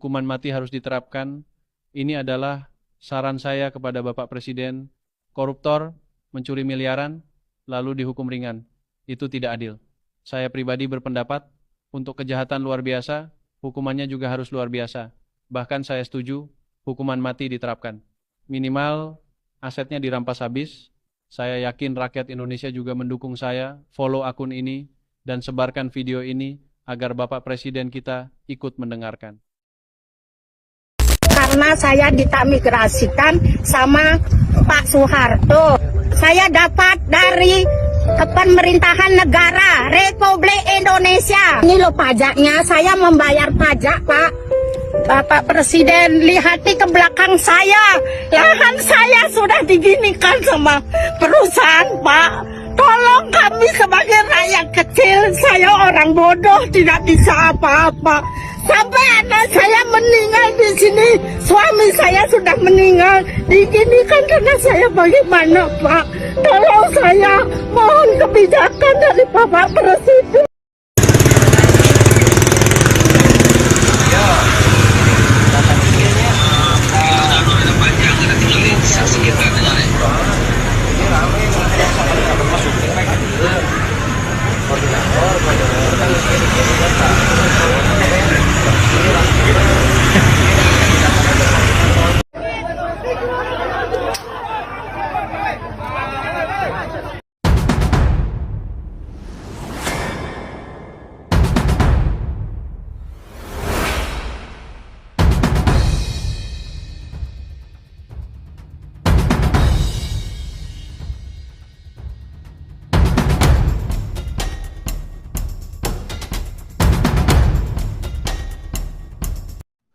hukuman mati harus diterapkan. Ini adalah saran saya kepada Bapak Presiden. Koruptor mencuri miliaran lalu dihukum ringan. Itu tidak adil. Saya pribadi berpendapat untuk kejahatan luar biasa, hukumannya juga harus luar biasa. Bahkan saya setuju hukuman mati diterapkan. Minimal asetnya dirampas habis. Saya yakin rakyat Indonesia juga mendukung saya. Follow akun ini dan sebarkan video ini agar Bapak Presiden kita ikut mendengarkan. Karena saya ditamigrasikan sama Pak Soeharto. Saya dapat dari pemerintahan negara Republik Indonesia. Ini loh pajaknya, saya membayar pajak, Pak. Bapak Presiden, lihati ke belakang saya. Lahan saya sudah diginikan sama perusahaan, Pak. Tolong kami sebagai rakyat kecil, saya orang bodoh, tidak bisa apa-apa. Sampai anak saya meninggal di sini, suami saya sudah meninggal. Diginikan karena saya bagaimana, Pak? Tolong saya, mohon kebijakan dari Bapak Presiden.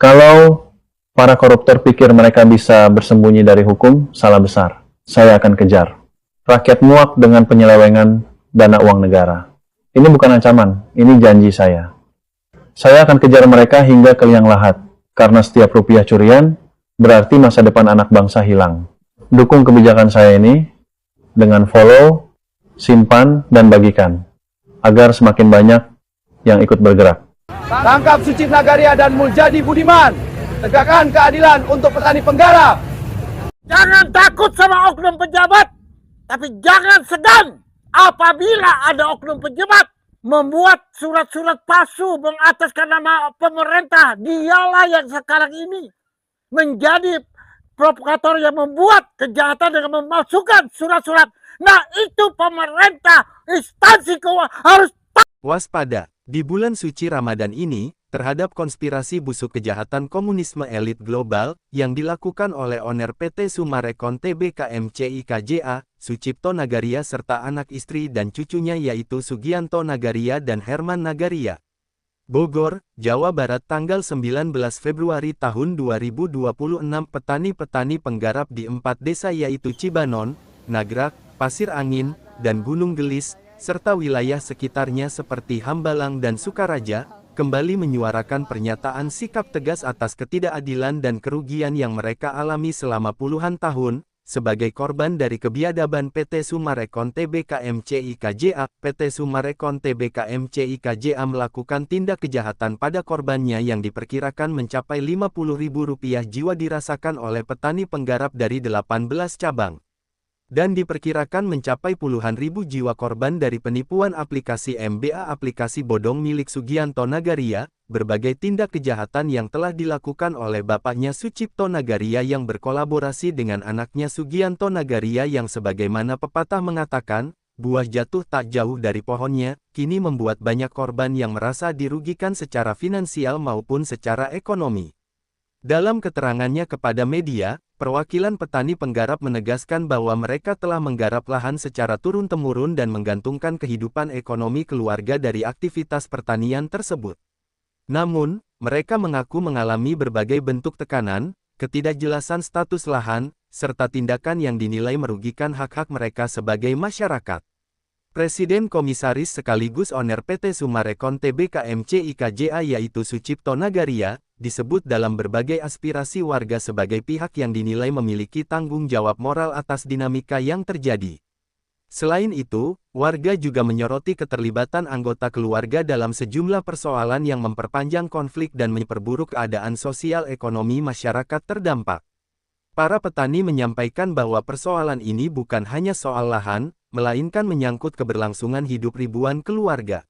Kalau para koruptor pikir mereka bisa bersembunyi dari hukum, salah besar. Saya akan kejar. Rakyat muak dengan penyelewengan dana uang negara. Ini bukan ancaman, ini janji saya. Saya akan kejar mereka hingga ke liang lahat, karena setiap rupiah curian berarti masa depan anak bangsa hilang. Dukung kebijakan saya ini dengan follow, simpan, dan bagikan, agar semakin banyak yang ikut bergerak. Tangkap Sucip Nagaria dan Muljadi Budiman. Tegakkan keadilan untuk petani penggarap. Jangan takut sama oknum pejabat, tapi jangan segan apabila ada oknum pejabat membuat surat-surat palsu mengataskan nama pemerintah. Dialah yang sekarang ini menjadi provokator yang membuat kejahatan dengan memasukkan surat-surat. Nah, itu pemerintah, instansi keuangan harus waspada. Di bulan suci Ramadan ini, terhadap konspirasi busuk kejahatan komunisme elit global, yang dilakukan oleh owner PT Sumarekon Tbk MCIKJA, Sucipto Nagaria serta anak istri dan cucunya yaitu Sugianto Nagaria dan Herman Nagaria. Bogor, Jawa Barat tanggal 19 Februari tahun 2026 petani-petani penggarap di 4 desa yaitu Cibanon, Nagrak, Pasir Angin, dan Gunung Gelis, serta wilayah sekitarnya seperti Hambalang dan Sukaraja, kembali menyuarakan pernyataan sikap tegas atas ketidakadilan dan kerugian yang mereka alami selama puluhan tahun, sebagai korban dari kebiadaban PT Sumarekon Tbk MCIKJA. PT Sumarekon Tbk MCIKJA melakukan tindak kejahatan pada korbannya yang diperkirakan mencapai Rp50.000 jiwa dirasakan oleh petani penggarap dari 18 cabang. Dan diperkirakan mencapai puluhan ribu jiwa korban dari penipuan aplikasi MBA aplikasi bodong milik Sugianto Nagaria, berbagai tindak kejahatan yang telah dilakukan oleh bapaknya Sucipto Nagaria yang berkolaborasi dengan anaknya Sugianto Nagaria yang sebagaimana pepatah mengatakan, buah jatuh tak jauh dari pohonnya, kini membuat banyak korban yang merasa dirugikan secara finansial maupun secara ekonomi. Dalam keterangannya kepada media, perwakilan petani penggarap menegaskan bahwa mereka telah menggarap lahan secara turun-temurun dan menggantungkan kehidupan ekonomi keluarga dari aktivitas pertanian tersebut. Namun, mereka mengaku mengalami berbagai bentuk tekanan, ketidakjelasan status lahan, serta tindakan yang dinilai merugikan hak-hak mereka sebagai masyarakat. Presiden Komisaris sekaligus owner PT Sumarekon Tbk MCIKJA yaitu Sucipto Nagaria, disebut dalam berbagai aspirasi warga sebagai pihak yang dinilai memiliki tanggung jawab moral atas dinamika yang terjadi. Selain itu, warga juga menyoroti keterlibatan anggota keluarga dalam sejumlah persoalan yang memperpanjang konflik dan memperburuk keadaan sosial ekonomi masyarakat terdampak. Para petani menyampaikan bahwa persoalan ini bukan hanya soal lahan, melainkan menyangkut keberlangsungan hidup ribuan keluarga.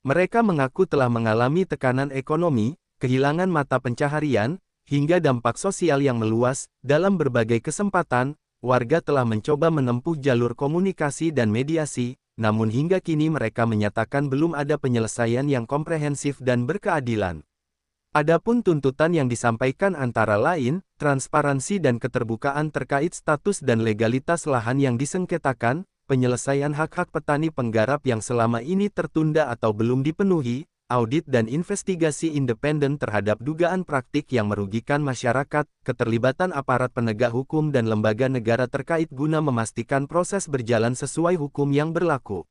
Mereka mengaku telah mengalami tekanan ekonomi, kehilangan mata pencaharian, hingga dampak sosial yang meluas. Dalam berbagai kesempatan, warga telah mencoba menempuh jalur komunikasi dan mediasi, namun hingga kini mereka menyatakan belum ada penyelesaian yang komprehensif dan berkeadilan. Adapun tuntutan yang disampaikan antara lain, transparansi dan keterbukaan terkait status dan legalitas lahan yang disengketakan, penyelesaian hak-hak petani penggarap yang selama ini tertunda atau belum dipenuhi, audit dan investigasi independen terhadap dugaan praktik yang merugikan masyarakat, keterlibatan aparat penegak hukum dan lembaga negara terkait guna memastikan proses berjalan sesuai hukum yang berlaku.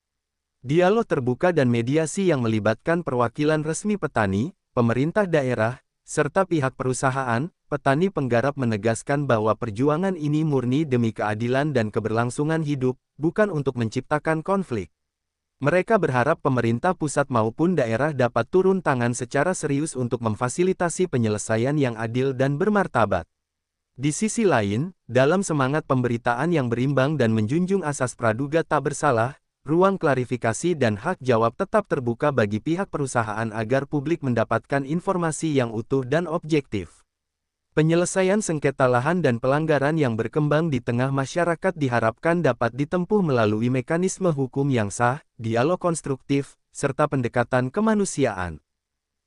Dialog terbuka dan mediasi yang melibatkan perwakilan resmi petani, pemerintah daerah, serta pihak perusahaan, petani penggarap menegaskan bahwa perjuangan ini murni demi keadilan dan keberlangsungan hidup, bukan untuk menciptakan konflik. Mereka berharap pemerintah pusat maupun daerah dapat turun tangan secara serius untuk memfasilitasi penyelesaian yang adil dan bermartabat. Di sisi lain, dalam semangat pemberitaan yang berimbang dan menjunjung asas praduga tak bersalah, ruang klarifikasi dan hak jawab tetap terbuka bagi pihak perusahaan agar publik mendapatkan informasi yang utuh dan objektif. Penyelesaian sengketa lahan dan pelanggaran yang berkembang di tengah masyarakat diharapkan dapat ditempuh melalui mekanisme hukum yang sah, dialog konstruktif, serta pendekatan kemanusiaan.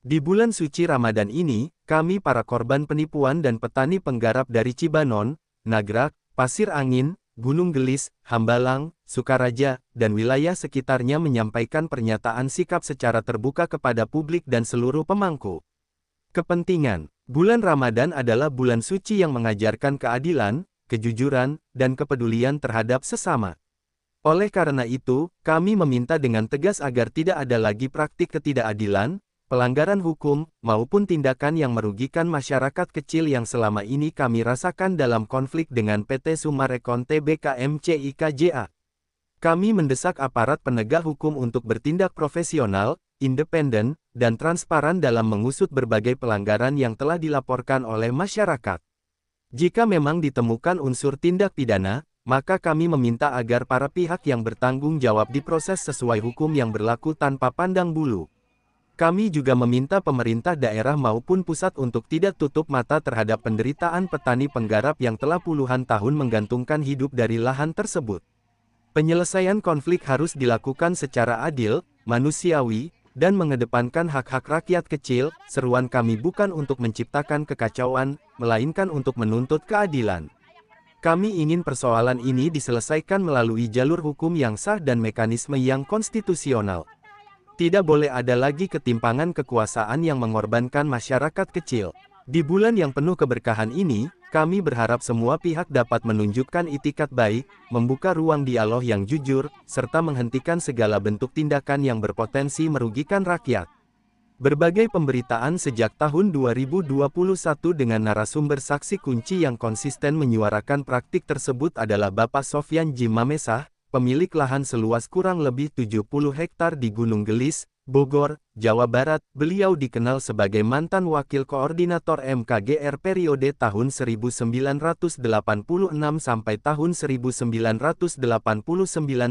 Di bulan suci Ramadan ini, kami para korban penipuan dan petani penggarap dari Cibanon, Nagrak, Pasir Angin, Gunung Gelis, Hambalang, Sukaraja, dan wilayah sekitarnya menyampaikan pernyataan sikap secara terbuka kepada publik dan seluruh pemangku kepentingan. Bulan Ramadan adalah bulan suci yang mengajarkan keadilan, kejujuran, dan kepedulian terhadap sesama. Oleh karena itu, kami meminta dengan tegas agar tidak ada lagi praktik ketidakadilan, pelanggaran hukum, maupun tindakan yang merugikan masyarakat kecil yang selama ini kami rasakan dalam konflik dengan PT Sumarekon Tbk MCIKJA. Kami mendesak aparat penegak hukum untuk bertindak profesional, independen, dan transparan dalam mengusut berbagai pelanggaran yang telah dilaporkan oleh masyarakat. Jika memang ditemukan unsur tindak pidana, maka kami meminta agar para pihak yang bertanggung jawab diproses sesuai hukum yang berlaku tanpa pandang bulu. Kami juga meminta pemerintah daerah maupun pusat untuk tidak tutup mata terhadap penderitaan petani penggarap yang telah puluhan tahun menggantungkan hidup dari lahan tersebut. Penyelesaian konflik harus dilakukan secara adil, manusiawi, dan mengedepankan hak-hak rakyat kecil. Seruan kami bukan untuk menciptakan kekacauan, melainkan untuk menuntut keadilan. Kami ingin persoalan ini diselesaikan melalui jalur hukum yang sah dan mekanisme yang konstitusional. Tidak boleh ada lagi ketimpangan kekuasaan yang mengorbankan masyarakat kecil. Di bulan yang penuh keberkahan ini, kami berharap semua pihak dapat menunjukkan itikat baik, membuka ruang dialog yang jujur, serta menghentikan segala bentuk tindakan yang berpotensi merugikan rakyat. Berbagai pemberitaan sejak tahun 2021 dengan narasumber saksi kunci yang konsisten menyuarakan praktik tersebut adalah Bapak Sofyan Jimamesah, pemilik lahan seluas kurang lebih 70 hektar di Gunung Gelis, Bogor, Jawa Barat. Beliau dikenal sebagai mantan wakil koordinator MKGR periode tahun 1986 sampai tahun 1989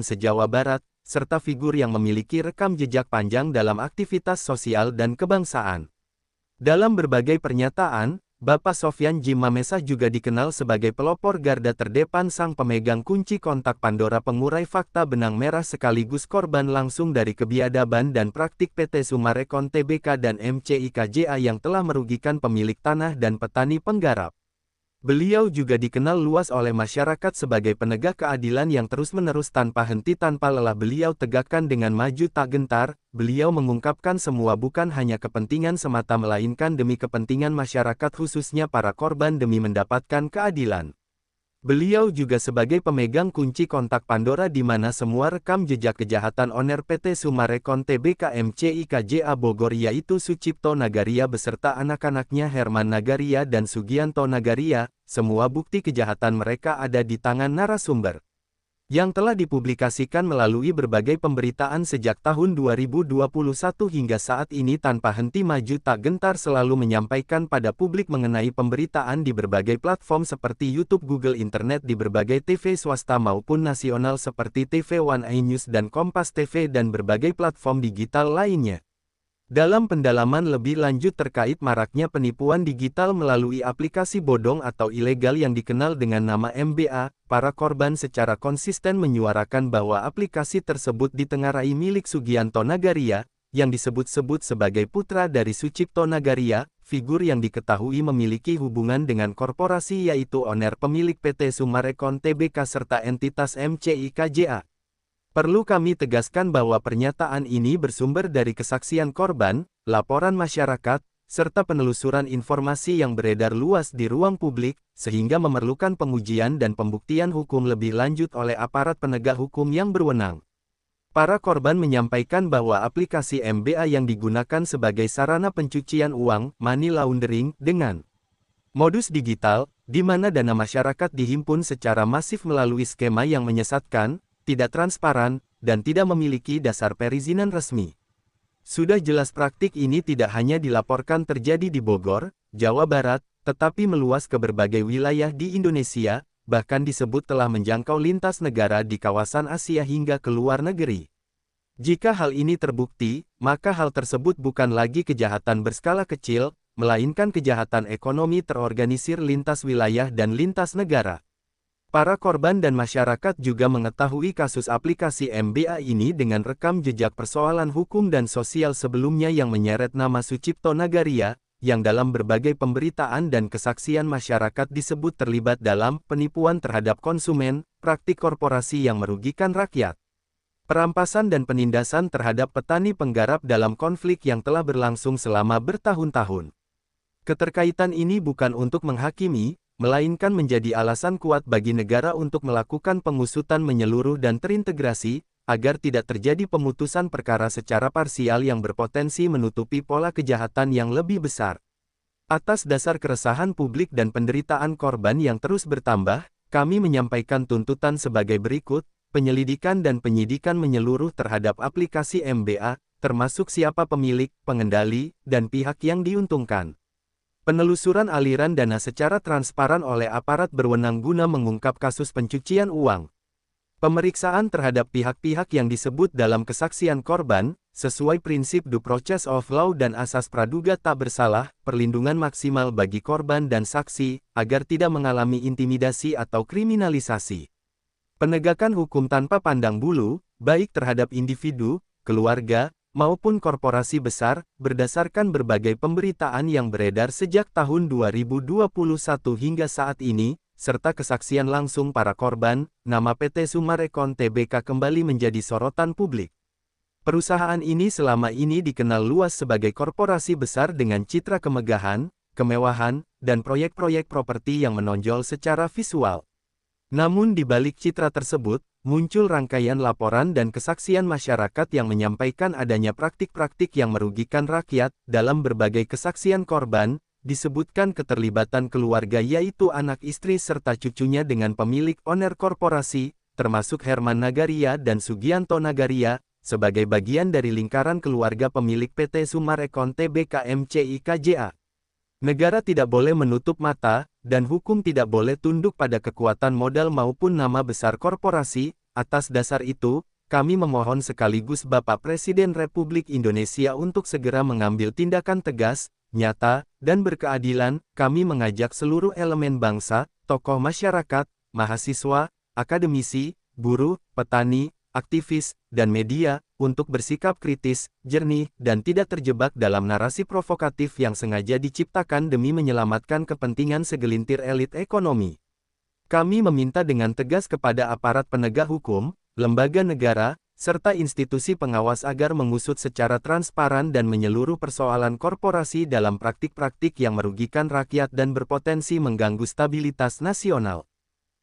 se-Jawa Barat, serta figur yang memiliki rekam jejak panjang dalam aktivitas sosial dan kebangsaan. Dalam berbagai pernyataan, Bapak Sofyan Jimamesah juga dikenal sebagai pelopor garda terdepan sang pemegang kunci kontak Pandora pengurai fakta benang merah sekaligus korban langsung dari kebiadaban dan praktik PT Sumarekon Tbk dan MCIKJA yang telah merugikan pemilik tanah dan petani penggarap. Beliau juga dikenal luas oleh masyarakat sebagai penegak keadilan yang terus-menerus tanpa henti tanpa lelah beliau tegakkan dengan maju tak gentar. Beliau mengungkapkan semua bukan hanya kepentingan semata melainkan demi kepentingan masyarakat khususnya para korban demi mendapatkan keadilan. Beliau juga sebagai pemegang kunci kontak Pandora di mana semua rekam jejak kejahatan owner PT Sumarekon Tbk MCIKJA Bogor yaitu Sucipto Nagaria beserta anak-anaknya Herman Nagaria dan Sugianto Nagaria, semua bukti kejahatan mereka ada di tangan narasumber. yang telah dipublikasikan melalui berbagai pemberitaan sejak tahun 2021 hingga saat ini tanpa henti maju tak gentar selalu menyampaikan pada publik mengenai pemberitaan di berbagai platform seperti YouTube, Google, internet, di berbagai TV swasta maupun nasional seperti TV One iNews dan Kompas TV dan berbagai platform digital lainnya. Dalam pendalaman lebih lanjut terkait maraknya penipuan digital melalui aplikasi bodong atau ilegal yang dikenal dengan nama MBA, para korban secara konsisten menyuarakan bahwa aplikasi tersebut ditengarai milik Sugianto Nagaria, yang disebut-sebut sebagai putra dari Sucipto Nagaria, figur yang diketahui memiliki hubungan dengan korporasi yaitu owner pemilik PT Summarecon Tbk serta entitas MCI KJA. Perlu kami tegaskan bahwa pernyataan ini bersumber dari kesaksian korban, laporan masyarakat, serta penelusuran informasi yang beredar luas di ruang publik, sehingga memerlukan pengujian dan pembuktian hukum lebih lanjut oleh aparat penegak hukum yang berwenang. Para korban menyampaikan bahwa aplikasi MBA yang digunakan sebagai sarana pencucian uang, money laundering, dengan modus digital, di mana dana masyarakat dihimpun secara masif melalui skema yang menyesatkan, tidak transparan, dan tidak memiliki dasar perizinan resmi. Sudah jelas praktik ini tidak hanya dilaporkan terjadi di Bogor, Jawa Barat, tetapi meluas ke berbagai wilayah di Indonesia, bahkan disebut telah menjangkau lintas negara di kawasan Asia hingga ke luar negeri. Jika hal ini terbukti, maka hal tersebut bukan lagi kejahatan berskala kecil, melainkan kejahatan ekonomi terorganisir lintas wilayah dan lintas negara. Para korban dan masyarakat juga mengetahui kasus aplikasi MBA ini dengan rekam jejak persoalan hukum dan sosial sebelumnya yang menyeret nama Sucipto Nagaria, yang dalam berbagai pemberitaan dan kesaksian masyarakat disebut terlibat dalam penipuan terhadap konsumen, praktik korporasi yang merugikan rakyat, perampasan dan penindasan terhadap petani penggarap dalam konflik yang telah berlangsung selama bertahun-tahun. Keterkaitan ini bukan untuk menghakimi, melainkan menjadi alasan kuat bagi negara untuk melakukan pengusutan menyeluruh dan terintegrasi, agar tidak terjadi pemutusan perkara secara parsial yang berpotensi menutupi pola kejahatan yang lebih besar. Atas dasar keresahan publik dan penderitaan korban yang terus bertambah, kami menyampaikan tuntutan sebagai berikut: penyelidikan dan penyidikan menyeluruh terhadap aplikasi MBA, termasuk siapa pemilik, pengendali, dan pihak yang diuntungkan. Penelusuran aliran dana secara transparan oleh aparat berwenang guna mengungkap kasus pencucian uang. Pemeriksaan terhadap pihak-pihak yang disebut dalam kesaksian korban, sesuai prinsip due process of law dan asas praduga tak bersalah, perlindungan maksimal bagi korban dan saksi, agar tidak mengalami intimidasi atau kriminalisasi. Penegakan hukum tanpa pandang bulu, baik terhadap individu, keluarga, maupun korporasi besar, berdasarkan berbagai pemberitaan yang beredar sejak tahun 2021 hingga saat ini, serta kesaksian langsung para korban, nama PT Summarecon Tbk kembali menjadi sorotan publik. Perusahaan ini selama ini dikenal luas sebagai korporasi besar dengan citra kemegahan, kemewahan, dan proyek-proyek properti yang menonjol secara visual. Namun di balik citra tersebut, muncul rangkaian laporan dan kesaksian masyarakat yang menyampaikan adanya praktik-praktik yang merugikan rakyat. Dalam berbagai kesaksian korban, disebutkan keterlibatan keluarga yaitu anak istri serta cucunya dengan pemilik owner korporasi, termasuk Herman Nagaria dan Sugianto Nagaria, sebagai bagian dari lingkaran keluarga pemilik PT Summarecon Tbk MCI KJA. Negara tidak boleh menutup mata, dan hukum tidak boleh tunduk pada kekuatan modal maupun nama besar korporasi. Atas dasar itu, kami memohon sekaligus Bapak Presiden Republik Indonesia untuk segera mengambil tindakan tegas, nyata, dan berkeadilan. Kami mengajak seluruh elemen bangsa, tokoh masyarakat, mahasiswa, akademisi, buruh, petani, aktivis, dan media, untuk bersikap kritis, jernih, dan tidak terjebak dalam narasi provokatif yang sengaja diciptakan demi menyelamatkan kepentingan segelintir elit ekonomi. Kami meminta dengan tegas kepada aparat penegak hukum, lembaga negara, serta institusi pengawas agar mengusut secara transparan dan menyeluruh persoalan korporasi dalam praktik-praktik yang merugikan rakyat dan berpotensi mengganggu stabilitas nasional.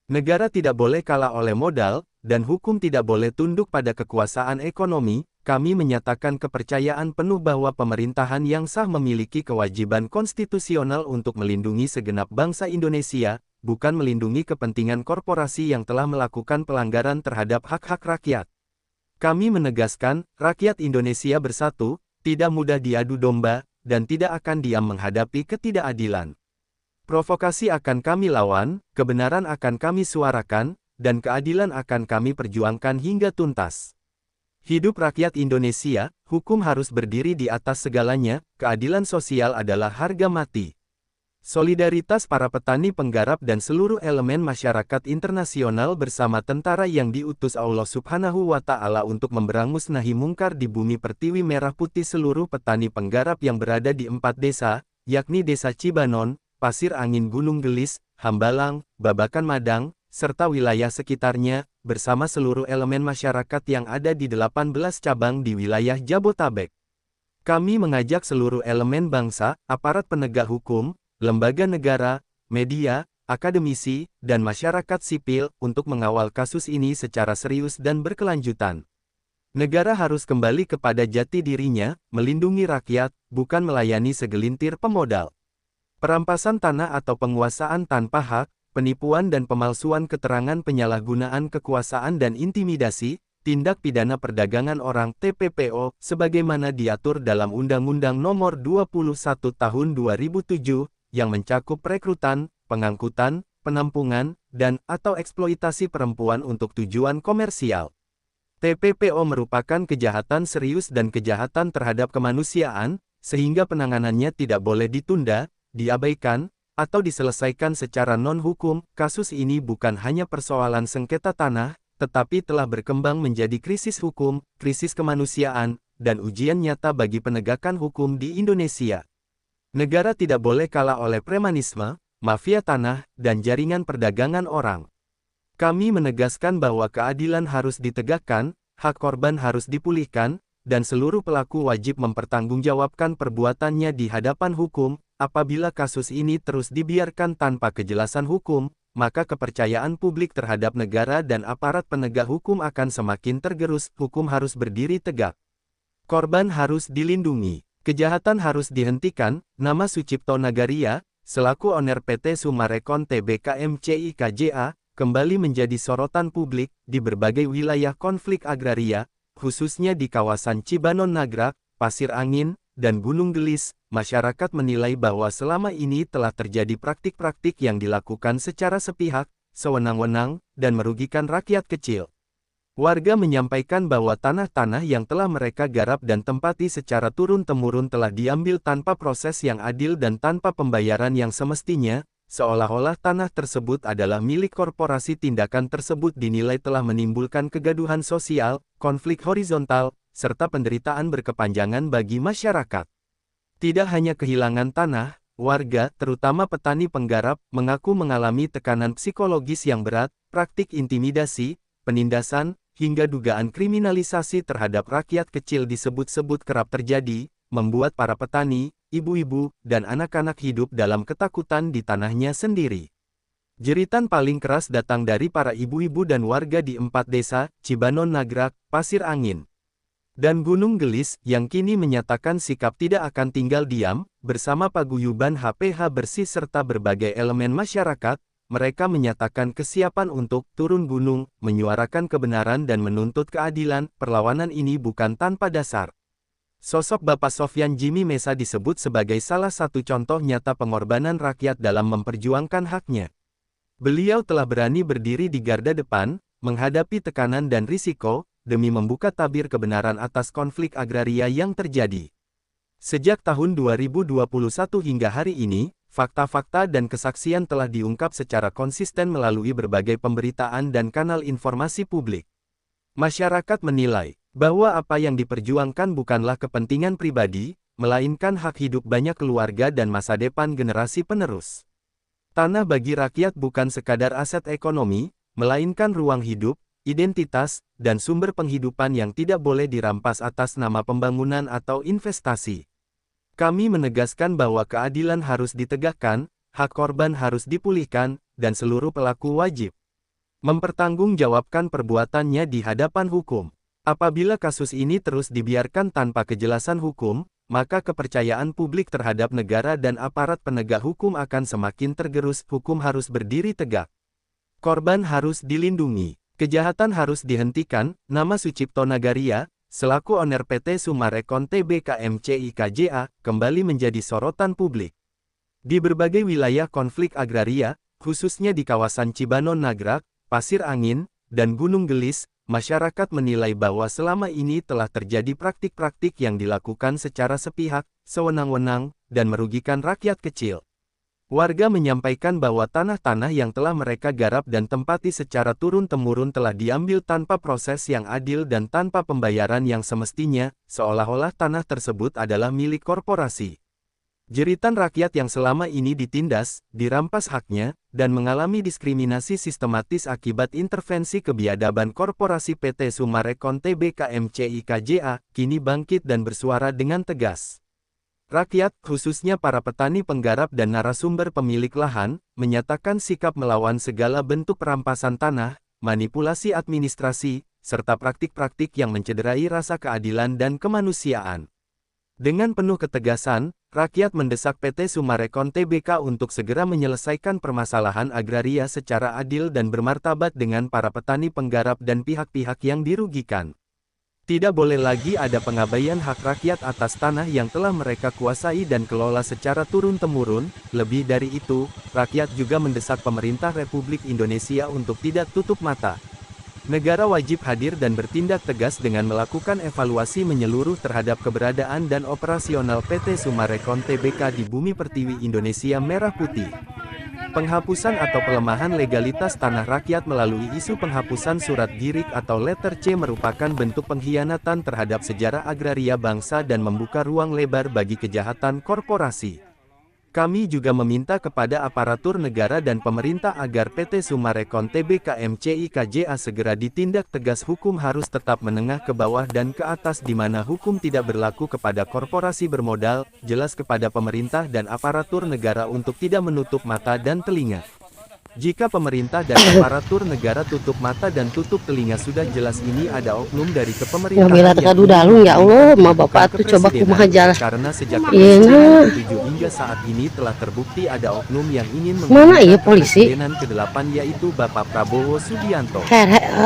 Negara tidak boleh kalah oleh modal, dan hukum tidak boleh tunduk pada kekuasaan ekonomi. kami menyatakan kepercayaan penuh bahwa pemerintahan yang sah memiliki kewajiban konstitusional untuk melindungi segenap bangsa Indonesia, bukan melindungi kepentingan korporasi yang telah melakukan pelanggaran terhadap hak-hak rakyat. Kami menegaskan, rakyat Indonesia bersatu, tidak mudah diadu domba, dan tidak akan diam menghadapi ketidakadilan. Provokasi akan kami lawan, kebenaran akan kami suarakan, dan keadilan akan kami perjuangkan hingga tuntas. Hidup rakyat Indonesia, hukum harus berdiri di atas segalanya, keadilan sosial adalah harga mati. Solidaritas para petani penggarap dan seluruh elemen masyarakat internasional bersama tentara yang diutus Allah Subhanahu wa Ta'ala untuk memberangus nahi mungkar di bumi pertiwi merah putih seluruh petani penggarap yang berada di 4 desa, yakni Desa Cibanon, Pasir Angin Gunung Gelis, Hambalang, Babakan Madang, serta wilayah sekitarnya, bersama seluruh elemen masyarakat yang ada di 18 cabang di wilayah Jabotabek. Kami mengajak seluruh elemen bangsa, aparat penegak hukum, lembaga negara, media, akademisi, dan masyarakat sipil untuk mengawal kasus ini secara serius dan berkelanjutan. Negara harus kembali kepada jati dirinya, melindungi rakyat, bukan melayani segelintir pemodal. Perampasan tanah atau penguasaan tanpa hak, penipuan dan pemalsuan keterangan, penyalahgunaan kekuasaan dan intimidasi, tindak pidana perdagangan orang (TPPO) sebagaimana diatur dalam Undang-Undang Nomor 21 Tahun 2007 yang mencakup rekrutan, pengangkutan, penampungan, dan atau eksploitasi perempuan untuk tujuan komersial. TPPO merupakan kejahatan serius dan kejahatan terhadap kemanusiaan, sehingga penanganannya tidak boleh ditunda, diabaikan, atau diselesaikan secara non-hukum. Kasus ini bukan hanya persoalan sengketa tanah, tetapi telah berkembang menjadi krisis hukum, krisis kemanusiaan, dan ujian nyata bagi penegakan hukum di Indonesia. Negara tidak boleh kalah oleh premanisme, mafia tanah, dan jaringan perdagangan orang. Kami menegaskan bahwa keadilan harus ditegakkan, hak korban harus dipulihkan, dan seluruh pelaku wajib mempertanggungjawabkan perbuatannya di hadapan hukum. Apabila kasus ini terus dibiarkan tanpa kejelasan hukum, maka kepercayaan publik terhadap negara dan aparat penegak hukum akan semakin tergerus. Hukum harus berdiri tegak. Korban harus dilindungi. Kejahatan harus dihentikan. Nama Sucipto Nagaria, selaku owner PT Sumarekon Tbk MCI KJA, kembali menjadi sorotan publik di berbagai wilayah konflik agraria, khususnya di kawasan Cibanon Nagrak, Pasir Angin, dan Gunung Gelis. Masyarakat menilai bahwa selama ini telah terjadi praktik-praktik yang dilakukan secara sepihak, sewenang-wenang, dan merugikan rakyat kecil. Warga menyampaikan bahwa tanah-tanah yang telah mereka garap dan tempati secara turun-temurun telah diambil tanpa proses yang adil dan tanpa pembayaran yang semestinya, seolah-olah tanah tersebut adalah milik korporasi. Tindakan tersebut dinilai telah menimbulkan kegaduhan sosial, konflik horizontal, serta penderitaan berkepanjangan bagi masyarakat. Tidak hanya kehilangan tanah, warga, terutama petani penggarap, mengaku mengalami tekanan psikologis yang berat, praktik intimidasi, penindasan, hingga dugaan kriminalisasi terhadap rakyat kecil disebut-sebut kerap terjadi, membuat para petani, ibu-ibu, dan anak-anak hidup dalam ketakutan di tanahnya sendiri. Jeritan paling keras datang dari para ibu-ibu dan warga di 4 desa, Cibanon Nagrak, Pasir Angin, dan Gunung Gelis, yang kini menyatakan sikap tidak akan tinggal diam. Bersama paguyuban HPH Bersih serta berbagai elemen masyarakat, mereka menyatakan kesiapan untuk turun gunung, menyuarakan kebenaran dan menuntut keadilan. Perlawanan ini bukan tanpa dasar. Sosok Bapak Sofyan Jimmy Mesa disebut sebagai salah satu contoh nyata pengorbanan rakyat dalam memperjuangkan haknya. Beliau telah berani berdiri di garda depan, menghadapi tekanan dan risiko, demi membuka tabir kebenaran atas konflik agraria yang terjadi. Sejak tahun 2021 hingga hari ini, fakta-fakta dan kesaksian telah diungkap secara konsisten melalui berbagai pemberitaan dan kanal informasi publik. Masyarakat menilai bahwa apa yang diperjuangkan bukanlah kepentingan pribadi, melainkan hak hidup banyak keluarga dan masa depan generasi penerus. Tanah bagi rakyat bukan sekadar aset ekonomi, melainkan ruang hidup, identitas, dan sumber penghidupan yang tidak boleh dirampas atas nama pembangunan atau investasi. Kami menegaskan bahwa keadilan harus ditegakkan, hak korban harus dipulihkan, dan seluruh pelaku wajib mempertanggungjawabkan perbuatannya di hadapan hukum. Apabila kasus ini terus dibiarkan tanpa kejelasan hukum, maka kepercayaan publik terhadap negara dan aparat penegak hukum akan semakin tergerus. Hukum harus berdiri tegak. Korban harus dilindungi. Kejahatan harus dihentikan. Nama Sucipto Nagaria, selaku owner PT Sumarekon Tbk MCI KJA, kembali menjadi sorotan publik. Di berbagai wilayah konflik agraria, khususnya di kawasan Cibanon Nagrak, Pasir Angin, dan Gunung Gelis, masyarakat menilai bahwa selama ini telah terjadi praktik-praktik yang dilakukan secara sepihak, sewenang-wenang, dan merugikan rakyat kecil. Warga menyampaikan bahwa tanah-tanah yang telah mereka garap dan tempati secara turun-temurun telah diambil tanpa proses yang adil dan tanpa pembayaran yang semestinya, seolah-olah tanah tersebut adalah milik korporasi. Jeritan rakyat yang selama ini ditindas, dirampas haknya, dan mengalami diskriminasi sistematis akibat intervensi kebiadaban korporasi PT Sumarekon Tbk MCI KJA, kini bangkit dan bersuara dengan tegas. Rakyat, khususnya para petani penggarap dan narasumber pemilik lahan, menyatakan sikap melawan segala bentuk perampasan tanah, manipulasi administrasi, serta praktik-praktik yang mencederai rasa keadilan dan kemanusiaan. Dengan penuh ketegasan, rakyat mendesak PT Sumarekon Tbk untuk segera menyelesaikan permasalahan agraria secara adil dan bermartabat dengan para petani penggarap dan pihak-pihak yang dirugikan. Tidak boleh lagi ada pengabaian hak rakyat atas tanah yang telah mereka kuasai dan kelola secara turun-temurun. Lebih dari itu, rakyat juga mendesak pemerintah Republik Indonesia untuk tidak tutup mata. Negara wajib hadir dan bertindak tegas dengan melakukan evaluasi menyeluruh terhadap keberadaan dan operasional PT Sumarekon Tbk di bumi pertiwi Indonesia Merah Putih. Penghapusan atau pelemahan legalitas tanah rakyat melalui isu penghapusan surat Girik atau Letter C merupakan bentuk pengkhianatan terhadap sejarah agraria bangsa dan membuka ruang lebar bagi kejahatan korporasi. Kami juga meminta kepada aparatur negara dan pemerintah agar PT Sumarekon Tbk MCI KJA segera ditindak tegas. Hukum harus tetap menengah ke bawah dan ke atas di mana hukum tidak berlaku kepada korporasi bermodal, jelas kepada pemerintah dan aparatur negara untuk tidak menutup mata dan telinga. Jika pemerintah dan aparatur negara tutup mata dan tutup telinga, sudah jelas ini ada oknum dari kepemerintahan bila tekadu dalung ya Allah, ma bapak tuh coba kumaha jalan. Karena sejak tahun 2007 hingga saat ini telah terbukti ada oknum yang ingin mana iya polisi? Presidenan ke-8 yaitu Bapak Prabowo Subianto.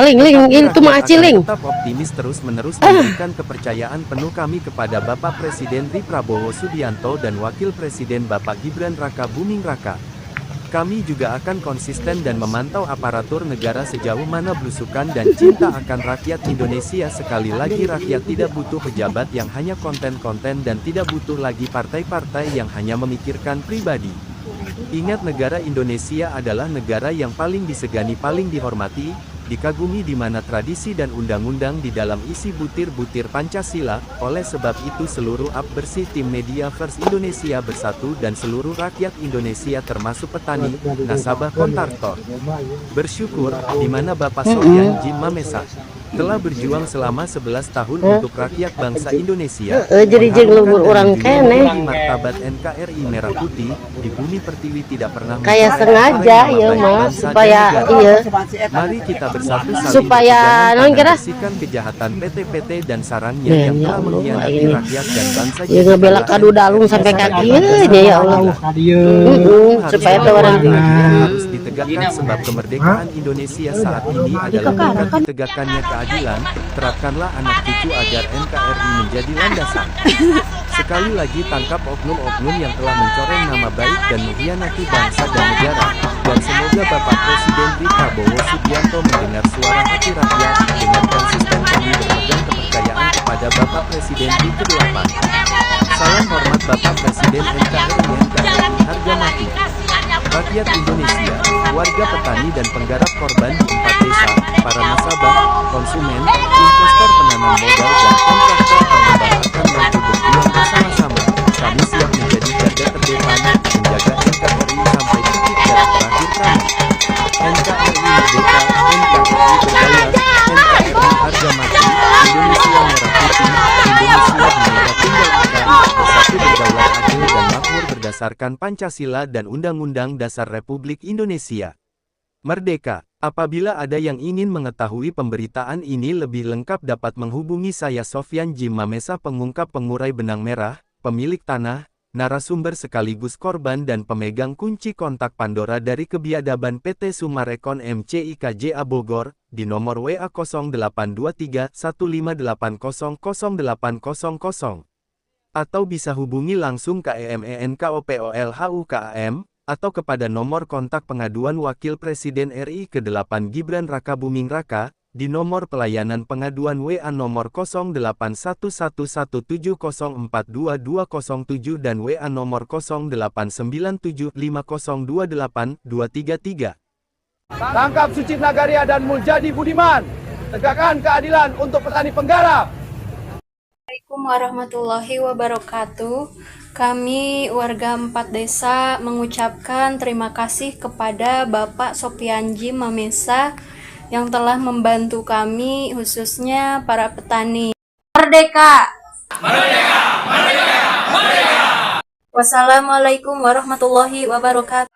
Ling itu mah aciling. Tetap optimis terus-menerus memberikan kepercayaan penuh kami kepada Bapak Presiden Prabowo Subianto dan Wakil Presiden Bapak Gibran Raka Buming Raka. Kami juga akan konsisten dan memantau aparatur negara sejauh mana belusukan dan cinta akan rakyat Indonesia. Sekali lagi, rakyat tidak butuh pejabat yang hanya konten-konten dan tidak butuh lagi partai-partai yang hanya memikirkan pribadi. Ingat, negara Indonesia adalah negara yang paling disegani, paling dihormati, dikagumi, di mana tradisi dan undang-undang di dalam isi butir-butir Pancasila. Oleh sebab itu seluruh bersih tim Media First Indonesia bersatu dan seluruh rakyat Indonesia termasuk petani, nasabah kontraktor bersyukur di mana Bapak Sofian Jim Mamesa telah berjuang selama 11 tahun untuk rakyat bangsa Indonesia. Jadi jeng luhur orang kene. Martabat NKRI Merah Putih di bumi pertiwi tidak pernah kayak sengaja ya mas supaya iya. Mari kita bersatu supaya non kira kejahatan PT-PT dan sarangnya yang telah mengkhianati rakyat dan bangsa. Ya ngebela kadu dalung sampai kakinya ya Allah. Supaya orang harus ditegakkan sebab kemerdekaan Indonesia saat ini adalah berkat ditegakkannya keadilan. Terapkanlah anak cucu agar NKRI menjadi landasan. Sekali lagi, tangkap oknum-oknum yang telah mencoreng nama baik dan mengkhianati bangsa dan negara. Dan semoga Bapak Presiden Prabowo Subianto mendengar suara hati rakyat. Dengan konsisten kami berpegang kepercayaan kepada Bapak Presiden ke-8. Salam hormat Bapak Presiden NKRI harga mati. Rakyat Indonesia, warga petani dan penggarap korban di 4 desa, para nasabah, konsumen, investor penanam modal dan kontraktor pengembang akan mampu berjuang bersama-sama. Kami siap menjadi garda terdepan, menjaga NKRI sampai titik darah terakhir kami. NKRI merdeka, NKRI berdaulat, NKRI harga mati, Indonesia merah putih, Indonesia Bhinneka Tunggal Ika, bersatu berdaulat adil dan makmur berdasarkan Pancasila dan Undang-Undang Dasar Republik Indonesia. Merdeka! Apabila ada yang ingin mengetahui pemberitaan ini lebih lengkap dapat menghubungi saya Sofyan Jim Mamesa, pengungkap pengurai benang merah, pemilik tanah, narasumber sekaligus korban dan pemegang kunci kontak Pandora dari kebiadaban PT Sumarekon MCI KJA Bogor, di nomor WA 0823 158000800, atau bisa hubungi langsung KEMENKOPOLHUKAM, atau kepada nomor kontak pengaduan Wakil Presiden RI ke-8 Gibran Raka Buming Raka, di nomor pelayanan pengaduan WA nomor 081117042207 dan WA nomor 089750282333. Tangkap Sucip Nagaria dan Muljadi Budiman. Tegakkan keadilan untuk petani penggarap. Assalamualaikum warahmatullahi wabarakatuh. Kami warga 4 desa mengucapkan terima kasih kepada Bapak Sofyan Jim Mamesa yang telah membantu kami, khususnya para petani. Merdeka! Merdeka! Merdeka! Merdeka! Wassalamualaikum warahmatullahi wabarakatuh.